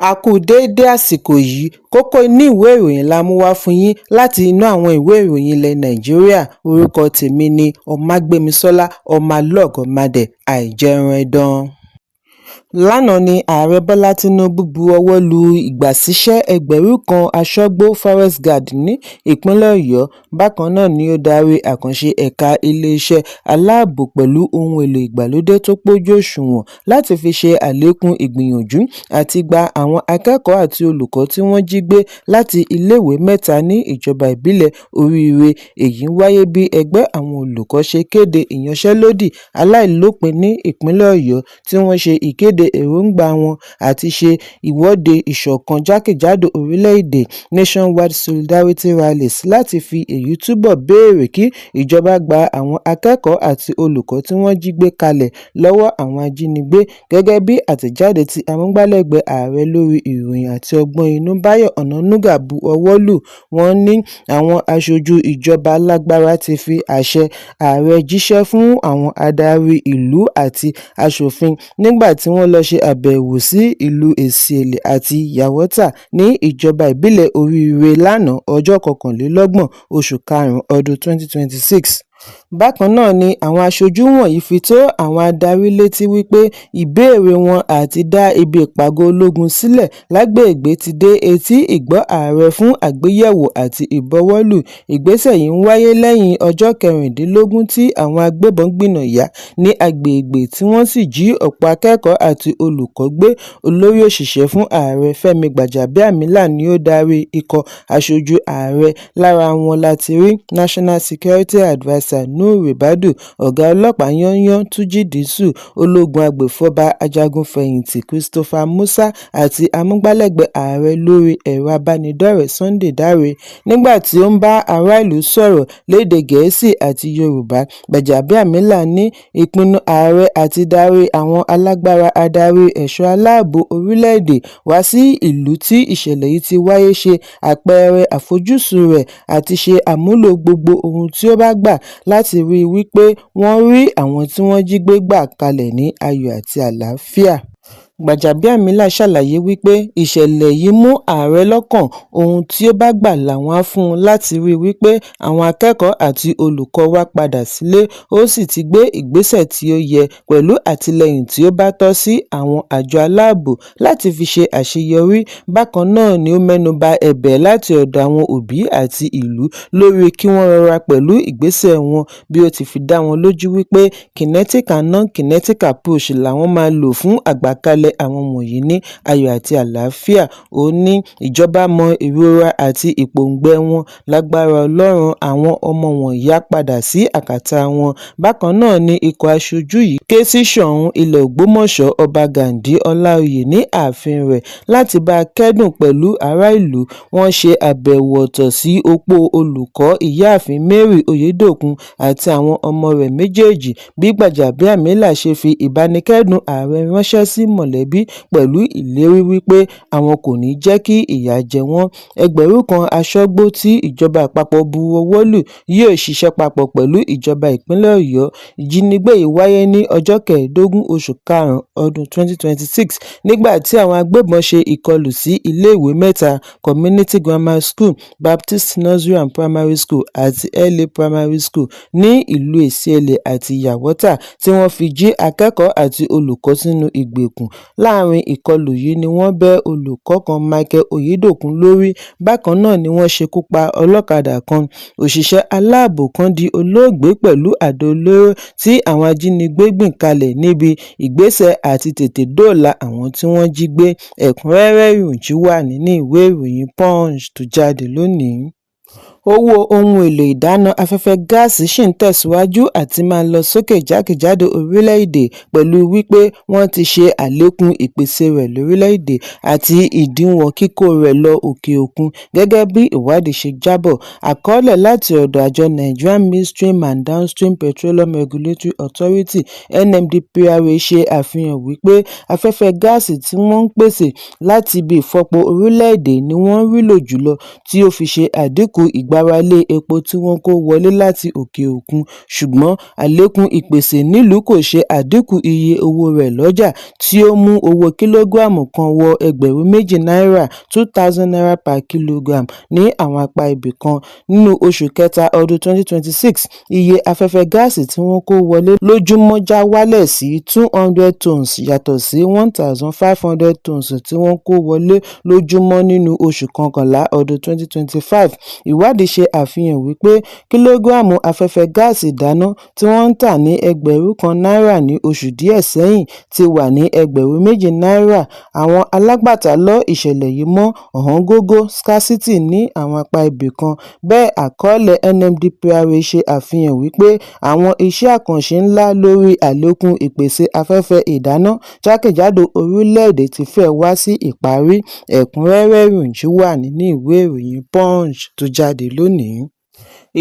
A kú déédé àsìkò yìí, kókó inú ìwé ìròyìn la mú wá fún yín láti inú àwọn ìwé ìròyìn ilẹ̀ Nàìjíríà. Orúkọ tèmi ni Ọmágbémisọ́lá Ọmọlọ́gọ̀mádẹ àìjẹran ẹdán. Lánàá ni Ààrẹ Bọ́lá Tinubu bu ọwọ́ lu ìgbàsíṣẹ́ 1,000 aṣọ́gbó Forest Guard ní ìpínlẹ̀ Ọ̀yọ́. Bákan náà ni ó darí àkànṣe ẹ̀ka iléeṣẹ́ aláàbò pẹ̀lú ohun èlò ìgbàlódé tó pójú òṣùwọ̀n láti fi ṣe àlékún ìgbìyànjú àti gba àwọn akẹ́kọ̀ọ́ àti olùkọ́ tí wọ́n jí gbé láti iléèwé mẹ́ta ní ìjọba ìbílẹ̀ Oríire. Èyí wáyé bí ẹgbẹ́ àwọn olùkọ́ ṣe kéde ìyanṣẹ́lódì aláìlópin ní ìpínlẹ̀ Ọ̀yọ́ tí wọ́n ṣe ìkéde èròǹgbà wọn àti ṣe ìwọ́de ìṣọ̀kan jákèjádò orílẹ̀-èdè Nationwide Solidarity Rallies láti fi èyí túbọ̀ béèrè kí ìjọba gba àwọn akẹ́kọ̀ọ́ àti olùkọ́ tí wọ́n jí gbé kalẹ̀ lọ́wọ́ àwọn ajínigbé. Gẹ́gẹ́ bí àtẹ̀jáde tí amúgbálẹ́gbẹ̀ẹ́ ààrẹ lórí ìròyìn àti ọgbọ́n inú Báyọ̀ Ọ̀nànúgà bu ọwọ́ lù, wọ́n ní àwọn aṣojú ìjọba alágbára ti fi àṣẹ ààrẹ jíṣẹ́ fún àwọn adarí ìlú àti aṣòfin nígbà tí wọ́n lọ ṣe àbẹ̀wò sí ìlú Èsìèlè àti Yàwótà ní ìjọba ìbílẹ̀ Oríire lánàá ọjọ́ 29 oṣù karùn-ún ọdún 2026. Bákan náà ni àwọn aṣojú wọ̀nyí fi tó àwọn adarí létí wípé ìbéèrè wọn àti dá ibi ìpàgọ́ ológun sílẹ̀ lágbègbè ti dé etí ìgbọ́ ààrẹ fún àgbéyẹ̀wò àti ìbọwọ́lù. Ìgbésẹ̀ yìí ń wáyé lẹ́yìn ọjọ́ 16 tí àwọn agbébọn gbìnàyà ní agbègbè tí wọ́n sì jí ọ̀pọ̀ akẹ́kọ̀ọ́ àti olùkọ́ gbé. Olórí òṣìṣẹ́ fún ààrẹ Fẹ́mi Gbàjàbíàmílà ni ó darí ikọ̀ aṣojú ààrẹ. Lára wọn láti rí National Security Adviser Nuhu Ribadu, ọ̀gá ọlọ́pàá yányán Túnjí Dìísù, ológun agbèfọ́ba ajagun-fẹ̀yìntì Christopher Musa àti amúgbálẹ́gbẹ̀ẹ́ ààrẹ lórí ẹ̀rọ abánidọ́rẹ̀ẹ́ Sunday Dáre. Nígbà tí ó ń bá ará ìlú sọ̀rọ̀ lédè Gẹ̀ẹ́sì àti Yorùbá, Gbàjàbíàmílà ní ìpinnu ààrẹ àti darí àwọn alágbára adarí ẹ̀ṣọ́ aláàbò orílẹ̀-èdè wá sí ìlú tí ìṣẹ̀lẹ̀ yìí ti wáyé ṣe àpẹẹrẹ àfojúsùn rẹ̀ àti ṣe àmúlò gbogbo ohun tí ó bá gbà láti rí i wípé wọ́n rí àwọn tí wọ́n jí gbé gbà kalẹ̀ ní ayọ̀ àti àlàáfíà. Gbàjàbíàmílà ṣàlàyé wípé ìṣẹ̀lẹ̀ yìí mú ààrẹ lọ́kàn, ohun tí ó bá gbà làwọn á fún un láti rí i wípé àwọn akẹ́kọ̀ọ́ àti olùkọ́ wá padà sílé. Ó sì ti gbé ìgbésẹ̀ tí ó yẹ pẹ̀lú àtìlẹ́yìn tí ó bá tọ́ sí àwọn àjọ aláàbò láti fi ṣe àṣeyọrí. Bákan náà ni ó mẹ́nuba ẹ̀bẹ̀ láti ọ̀dọ̀ àwọn òbí àti ìlú lórí kí wọ́n rọra pẹ̀lú ìgbésẹ̀ wọn, bí ó ti fi dá wọn lójú wípé kinetic and non-kinetic approach làwọn máa lò fún àgbàkalẹ̀ àwọn wọ̀nyí ní ayọ̀ àti àlàáfíà. Ó ní ìjọba mọ ìrora àti ìpòǹgbẹ wọn, lágbára Ọlọ́run àwọn ọmọ wọ̀nyí á padà sí àkàtà wọn. Bákan náà ni ikọ̀ aṣojú yìí ké sí Ṣọ̀ún ilẹ̀ Ògbómọ̀ṣọ́ Ọba Gàndí Ọláoyè ní ààfin rẹ̀ láti bá a kẹ́dùn pẹ̀lú ará ìlú. Wọ́n ṣe àbẹ̀wò ọ̀tọ̀ sí opó olùkọ́ Ìyáàfin Mary Oyèdòkun àti àwọn ọmọ rẹ̀ méjèèjì. Bí Gbàjàbíàmílà ṣe fi ìbánikẹ́dùn ààrẹ ránṣẹ́ sí mọ̀lẹ́bí pẹ̀lú ìlérí wípé àwọn kò ní jẹ́ kí ìyà jẹ wọ́n. 1,000 aṣọ́gbó tí ìjọba àpapọ̀ bu ọwọ́ lù yóò ṣiṣẹ́ papọ̀ pẹ̀lú ìjọba ìpínlẹ̀ Ọ̀yọ́. Ìjínigbé yìí wáyé ní ọjọ́ 15 oṣù karùn-ún ọdún 2026 nígbà tí àwọn agbébọn ṣe ìkọlù sí iléèwé mẹ́ta: Community Grammar School, Baptist Nursery and Primary School àti LA Primary School ní ìlú Èsìèlè àti Yàwótà, tí wọ́n fi jí akẹ́kọ̀ọ́ àti olùkọ́ sínú ìgbèkùn. Láàrin ìkọlù yìí ni wọ́n bẹ́ olùkọ́ kan Michael Oyèdòkun lórí. Bákan náà ni wọ́n ṣekú pa ọlọ́kadà kan. Òṣìṣẹ́ aláàbò kan di olóògbé pẹ̀lú àdó olóró tí àwọn ajínigbé gbìn kalẹ̀ níbi ìgbésẹ̀ àti tètè dóòlà àwọn tí wọ́n jí gbé. Ẹ̀kúnrẹ́rẹ́ ìròyìn wà nínú ìwé ìròyìn Punch tó jáde lónìí. Owó ohun èlò ìdáná afẹ́fẹ́ gáàsì ṣì ń tẹ̀síwájú àti máa lọ sókè jákèjádò orílẹ̀-èdè pẹ̀lú wípé wọ́n ti ṣe àlékún ìpèsè rẹ̀ lórílẹ̀-èdè àti ìdíwọ̀n kíkó rẹ̀ lọ òkè òkun. Gẹ́gẹ́ bí ìwádìí ṣe jábọ̀, àkọọ́lẹ̀ láti ọ̀dọ̀ àjọ Nigerian Midstream and Downstream Petroleum Regulatory Authority (NMDPRA) ṣe àfihàn wípé afẹ́fẹ́ gáàsì tí wọ́n ń pèsè láti ibi ìfọpo orílẹ̀-èdè ni wọ́n rí lò jùlọ, tí ó fi ṣe àdínkù ìgbà ìgbáralé epo tí wọ́n kó wọlé láti òkè òkun, ṣùgbọ́n àlékún ìpèsè nílùú kò ṣe àdínkù iye owó rẹ̀ lọ́jà, tí ó mú owó kìlógíráàmù kan wọ $2,000 ($2,000 per kilogram) ní àwọn apá ibì kan. Nínú oṣù kẹta ọdún 2026, iye afẹ́fẹ́ gáàsì tí wọ́n kó wọlé lójúmọ́ já wálẹ̀ sí 200 tons yàtọ̀ sí 1,500 tons tí wọ́n kó wọlé lójúmọ́ nínú oṣù kọkànlá ọdún 2025. Ìwádìí ṣe àfihàn wípé kìlógíráàmù afẹ́fẹ́ gáàsì ìdáná tí wọ́n ń tà ní $1,000 ní oṣù díẹ̀ sẹ́yìn ti wà ní $2,000. Àwọn alágbàtà lọ ìṣẹ̀lẹ̀ yìí mọ́ ọ̀wọ́ngógó scarcity ní àwọn apá ibì kan. Bẹ́ẹ̀, àkọọ́lẹ̀ NMDPRA ṣe àfihàn wípé àwọn iṣẹ́ àkànṣe ńlá lórí àlékún ìpèsè afẹ́fẹ́ ìdáná jákèjádò orílẹ̀-èdè ti fẹ́ẹ̀ wá sí ìparí. Ẹ̀kúnrẹ́rẹ́ ìròyìn wà nínú ìwé ìròyìn Punch tó jáde lónìí.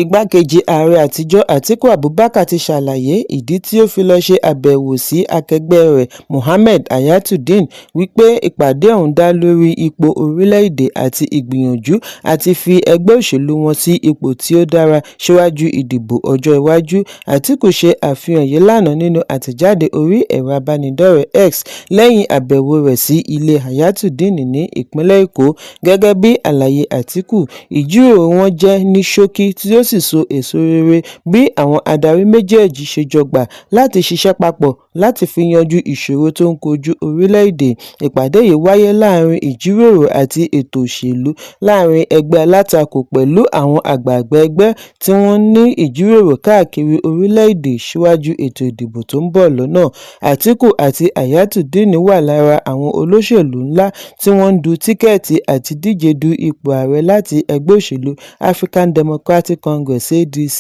Igbákejì ààrẹ àtijọ́ Atiku Abubakar ti ṣàlàyé ìdí tí ó fi lọ ṣe àbẹ̀wò sí akẹgbẹ́ rẹ̀ Mohammed Hayatuddin, wípé ìpàdé ọ̀hún dá lórí ipò orílẹ̀-èdè àti ìgbìyànjú àti fi ẹgbẹ́ òṣèlú wọn sí ipò tí ó dára síwájú ìdìbò ọjọ́ iwájú. Atiku ṣe àfihàn yìí lánàá nínú àtẹ̀jáde orí ẹ̀rọ abánidọ́rẹ̀ẹ́ X lẹ́yìn àbẹ̀wò rẹ̀ sí ilé Hayatuddin ní ìpínlẹ̀ Èkó. Gẹ́gẹ́ bí àlàyé Atiku, ìjíròrò wọn jẹ́ ní ṣókí tí ó sì so èso rere bí àwọn adarí méjèèjì ṣe jọ gbà láti ṣiṣẹ́ papọ̀ láti fi yanjú ìṣòro tó ń kojú orílẹ̀-èdè. Ìpàdé yìí wáyé láàrin ìjíròrò àti ètò òṣèlú láàrin ẹgbẹ́ alátakò pẹ̀lú àwọn àgbààgbà ẹgbẹ́ tí wọ́n ní ìjíròrò káàkiri orílẹ̀-èdè síwájú ètò ìdìbò tó ń bọ̀ lọ́nà. Atiku àti Hayatuddin wà lára àwọn olóṣèlú ńlá tí wọ́n ń du tíkẹ́ẹ̀tì àti díje du ipò ààrẹ láti ẹgbẹ́ òṣèlú African Democratic Congress (ADC).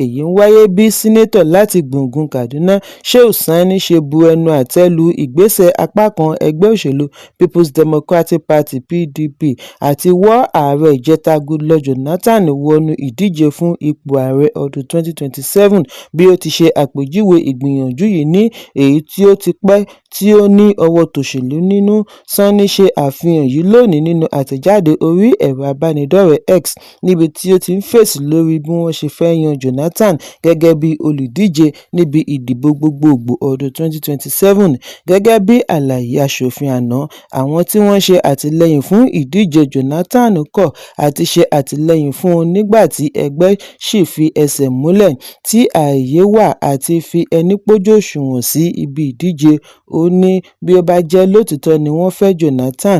Èyí ń wáyé bí sínétọ̀ láti gbùngbùn Kaduna Shehu Sani ṣe bu ẹnu àtẹ́ lu ìgbésẹ̀ apá kan ẹgbẹ́ òṣèlú People's Democratic Party (PDP) àti wọ́ ààrẹ ìjẹta Goodluck Jonathan wọnú ìdíje fún ipò ààrẹ ọdún 2027. Bí ó ti ṣe àpèjúwe ìgbìyànjú yìí ní èyí tí ó ti pẹ́ tí ó ní ọwọ́ tòṣèlú nínú. Sani ṣe àfihàn yìí lónìí nínú àtẹ̀jáde orí ẹ̀rọ abánidọ́rẹ̀ẹ́ X, níbi tí ó ti ń fèsì lórí bí wọ́n ṣe fẹ́ yan Jonathan gẹ́gẹ́ bí olùdíje níbi ìdìbò gbogbogbò ọdún 2027. Gẹ́gẹ́ bí àlàyé aṣòfin àná, àwọn tí wọ́n ṣe àtìlẹ́yìn fún ìdíje Jonathan kọ̀ àti ṣe àtìlẹ́yìn fún un nígbà tí ẹgbẹ́ ṣì fi ẹsẹ̀ múlẹ̀, tí ààyè wà àti fi ẹni pójú òṣùwọ̀n sí ibi ìdíje. Ó ní bí ó bá jẹ́ lótìítọ́ ni wọ́n fẹ́ Jonathan,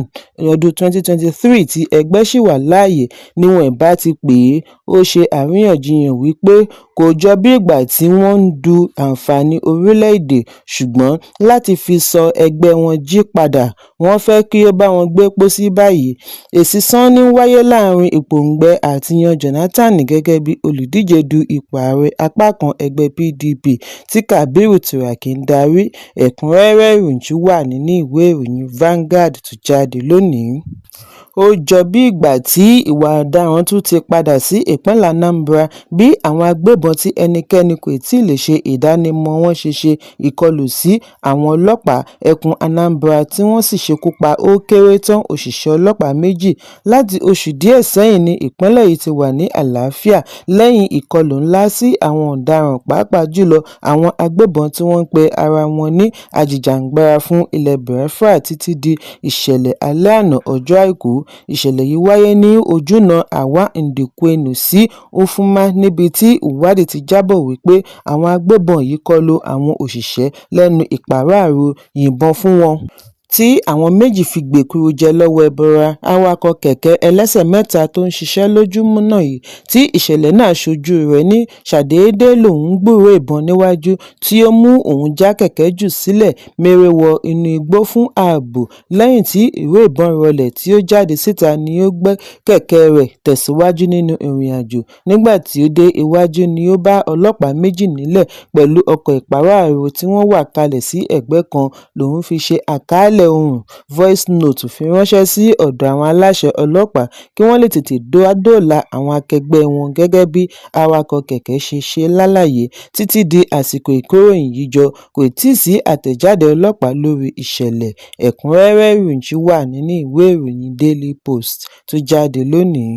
ọdún 2023 tí ẹgbẹ́ ṣì wà láàyè ni wọn ìbá ti pè é. Ó ṣe àríyànjiyàn wípé kò jọ bí ìgbà tí wọ́n ń du àǹfààní orílẹ̀-èdè, ṣùgbọ́n láti fi sọ ẹgbẹ́ wọn jí padà, wọ́n fẹ́ kí ó bá wọn gbé pósí báyìí. Èsì Sani wáyé láàrin ìpòǹgbẹ àti yan Jonathan gẹ́gẹ́ bí olùdíje du ipò ààrẹ apá kan ẹgbẹ́ PDP tí Kabiru Turaki ń darí. Ẹ̀kúnrẹ́rẹ́ ìròyìn wà nínú ìwé ìròyìn Vanguard tó jáde lónìí. Ó jọ bí ìgbà tí ìwà ọ̀daràn tún ti padà sí ìpínlẹ̀ Anambra bí àwọn agbébọn tí ẹnikẹ́ni kò tíì lè ṣe ìdánimọ̀ wọn ṣe ìkọlù sí àwọn ọlọ́pàá ẹkùn Anambra tí wọ́n sì ṣekú pa ó kéré tán òṣìṣẹ́ ọlọ́pàá 2. Láti oṣù díẹ̀ sẹ́yìn ni ìpínlẹ̀ yìí ti wà ní àlàáfíà lẹ́yìn ìkọlù ńlá sí àwọn ọ̀daràn, pàápàá jùlọ àwọn agbébọn tí wọ́n ń pe ara wọn ní ajìjàǹgbara fún ilẹ̀ Biafra títí di ìṣẹ̀lẹ̀ alẹ́ àná ọjọ́ Àìkú. Ìṣẹ̀lẹ̀ yìí wáyé ní ojúnà Awa Ndekwenu sí Ufuma, níbi tí ìwádìí ti jábọ̀ wípé àwọn agbébọn yìí kọlu àwọn òṣìṣẹ́ lẹ́nu ìpàráàrò, yìnbọn fún wọn tí àwọn méjì fi gbèkúrú jẹ lọ́wọ́ ẹbọra. Awakọ̀ kẹ̀kẹ́ ẹlẹ́sẹ̀ mẹ́ta tó ń ṣiṣẹ́ lójúnà yìí tí ìṣẹ̀lẹ̀ náà ṣojú rẹ̀ ní ṣàdédé lòun gbúròó ìbọn níwájú tí ó mú òun já kẹ̀kẹ́ jù sílẹ̀ mèrè wọ inú igbó fún ààbò. Lẹ́yìn tí ìró ìbọn rọlẹ̀ tí ó jáde síta ni ó gbé kẹ̀kẹ́ rẹ̀ tẹ̀síwájú nínú ìrìnàjò. Nígbà tí ó dé iwájú ni ó bá ọlọ́pàá 2 nílẹ̀ pẹ̀lú ọkọ̀ ìpàráàrò tí wọ́n wà kalẹ̀ sí ẹ̀gbẹ́ kan. Lòun fi ṣe àkàálẹ̀ ohùn voice note fi ránṣẹ́ sí ọ̀dọ̀ àwọn aláṣẹ ọlọ́pàá kí wọ́n lè tètè dóòlà àwọn akẹgbẹ́ wọn, gẹ́gẹ́ bí awakọ̀ kẹ̀kẹ́ ṣe lálàyé. Títí di àsìkò ìkóròyìn yìí jọ, kò tíì sí àtẹ̀jáde ọlọ́pàá lórí ìṣẹ̀lẹ̀. Ẹ̀kúnrẹ́rẹ́ ìròyìn wà nínú ìwé ìròyìn Daily Post tó jáde lónìí.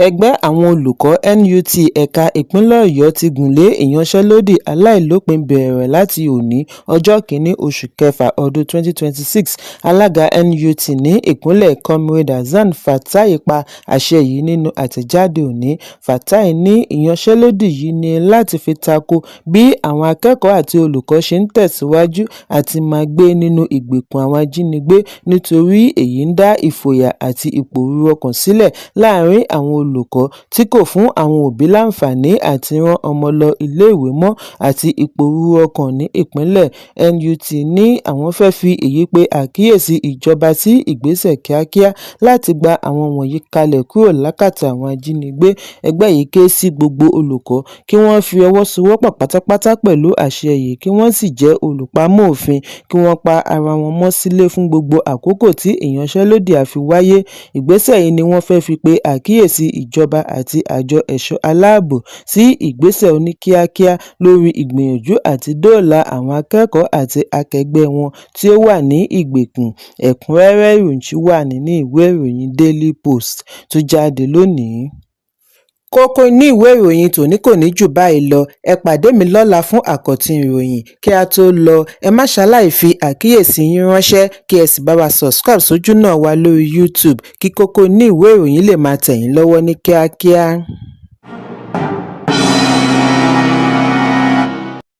Ẹgbẹ́ àwọn olùkọ́ NUT ẹ̀ka ìpínlẹ̀ Ọ̀yọ́ ti gùnlé ìyanṣẹ́lódì aláìlópin bẹ̀rẹ̀ láti òní ọjọ́ 1 oṣù kẹfà ọdún 2026. Alága NUT ní ìpínlẹ̀ Comrade Hasan Fatai pa àṣẹ yìí nínú àtẹ̀jáde òní. Fatai ní ìyanṣẹ́lódì yìí ní láti fi tako bí àwọn akẹ́kọ̀ọ́ àti olùkọ́ ṣe ń tẹ̀síwájú àti máa gbé nínú ìgbèkùn àwọn ajínigbé nítorí èyí ń dá ìfòyà àti ìpòrúru ọkàn sílẹ̀ láàárín àwọn olùkọ́ tí kò fún àwọn òbí láǹfààní àti rán ọmọ lọ iléèwé mọ́ àti ìpòrúru ọkàn ní ìpínlẹ̀. NUT ní àwọn fẹ́ fi èyí pe àkíyèsí ìjọba sí ìgbésẹ̀ kíákíá láti gba àwọn wọ̀nyí kalẹ̀ kúrò lákàtà àwọn ajínigbé. Ẹgbẹ́ yìí ké sí gbogbo olùkọ́ kí wọ́n fi ọwọ́ sowọ́pọ̀ pátápátá pẹ̀lú àṣẹ yìí kí wọ́n sì jẹ́ olùpamọ́ òfin kí wọ́n pa ara wọn mọ́ sílé fún gbogbo àkókò tí ìyanṣẹ́lódì á fi wáyé. Ìgbésẹ̀ yìí ni wọ́n fẹ́ fi pe àkíyèsí ìjọba àti àjọ ẹ̀ṣọ́ aláàbò sí ìgbésẹ̀ oníkíákíá lórí ìgbìyànjú àti dóòlà àwọn akẹ́kọ̀ọ́ àti akẹgbẹ́ wọn tí ó wà ní ìgbèkùn. Ẹ̀kúnrẹ́rẹ́ ìròyìn wà nínú ìwé ìròyìn Daily Post tó jáde lónìí. Kókó inú ìwé ìròyìn tòní kò ní jù báyìí lọ. Ẹ pàdé mi lọ́la fún àkọ́tún ìròyìn. Kí a tó lọ, ẹ má ṣaláì fi àkíyèsí yín ránṣẹ́ kí ẹ sì bá wa subscribe sójú náà wa lórí YouTube kí kókó inú ìwé ìròyìn lè máa tẹ̀ yín lọ́wọ́ ní kíákíá.